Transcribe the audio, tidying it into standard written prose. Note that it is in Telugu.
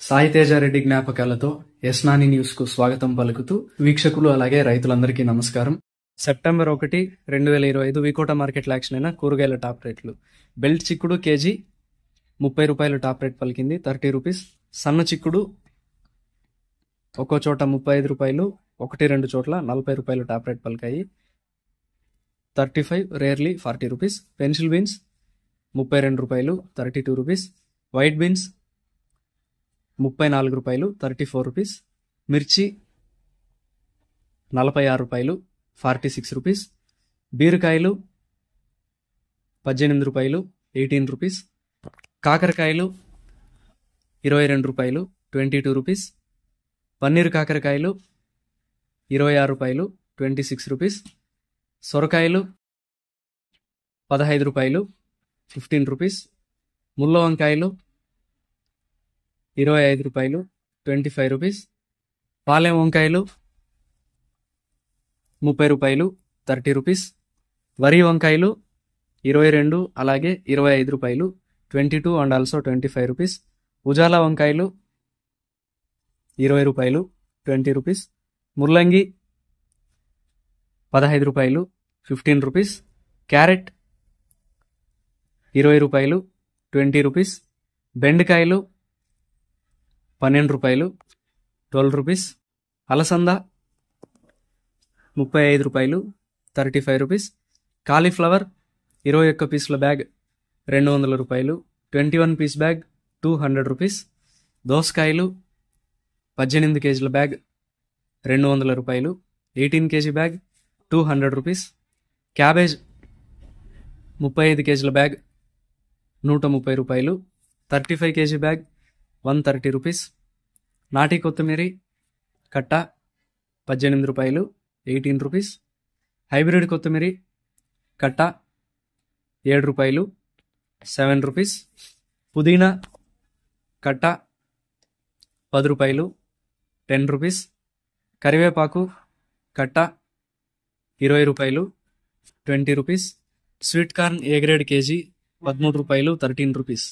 సాయి తేజారెడ్డి జ్ఞాపకాలతో యస్నాని న్యూస్ కు స్వాగతం పలుకుతూ వీక్షకులు అలాగే రైతులందరికీ నమస్కారం. సెప్టెంబర్ 1, 2025 వికోట మార్కెట్ యాక్షన్ అయిన కూరగాయల టాప్ రేట్లు. బెల్ట్ చిక్కుడు కేజీ 30 రూపాయలు టాప్ రేట్ పలికింది, 30 రూపీస్. సన్న చిక్కుడు ఒక్కో చోట 35 రూపాయలు, 1-2 చోట్ల 40 రూపాయలు టాప్ రేట్ పలికాయి. 35, రేర్లీ 40 రూపీస్. పెన్సిల్ బీన్స్ 32 రూపాయలు, 32 రూపీస్. వైట్ బీన్స్ 34 రూపాయలు, 34 రూపీస్. మిర్చి 46 రూపాయలు, 46 రూపీస్. బీరకాయలు 18 రూపాయలు, 18 రూపీస్. కాకరకాయలు 22 రూపాయలు, 22 రూపీస్. పన్నీర్ కాకరకాయలు 26 రూపాయలు, 26 రూపీస్. సొరకాయలు 15 రూపాయలు, 15 రూపీస్. ముల్ల వంకాయలు 25 రూపాయలు, 25 రూపీస్. పాలెం వంకాయలు 30 రూపాయలు, 30 రూపీస్. వరి వంకాయలు 22 అలాగే 25 రూపాయలు, 22 అండ్ ఆల్సో 25 రూపీస్. ఉజాలా వంకాయలు 20 రూపాయలు, 20 రూపీస్. ముల్లంగి 15 రూపాయలు, 15 రూపీస్. క్యారెట్ 20 రూపాయలు, 20 రూపీస్. బెండకాయలు 12 రూపాయలు, 12 రూపీస్. అలసంద 35 రూపాయలు, 35 రూపీస్. కాలీఫ్లవర్ 21 పీసుల బ్యాగ్ 200 రూపాయలు, 21 పీస్ బ్యాగ్ 200 రూపీస్. దోసకాయలు 18 కేజీల బ్యాగ్ 200 రూపాయలు, 18 కేజీ బ్యాగ్ 200 రూపీస్. క్యాబేజ్ 35 కేజీల బ్యాగ్ 130 రూపాయలు, 35 కేజీ బ్యాగ్ 130 రూపీస్. నాటి కొత్తిమీరి కట్ట 18 రూపాయలు, 18 రూపీస్. హైబ్రిడ్ కొత్తిమీరి కట్ట 7 రూపాయలు, 7 రూపీస్. పుదీనా కట్ట 10 రూపాయలు, 10 రూపీస్. కరివేపాకు కట్ట 20 రూపాయలు, 20 rupees. Sweet corn A grade KG 13 రూపాయలు, 13 రూపీస్.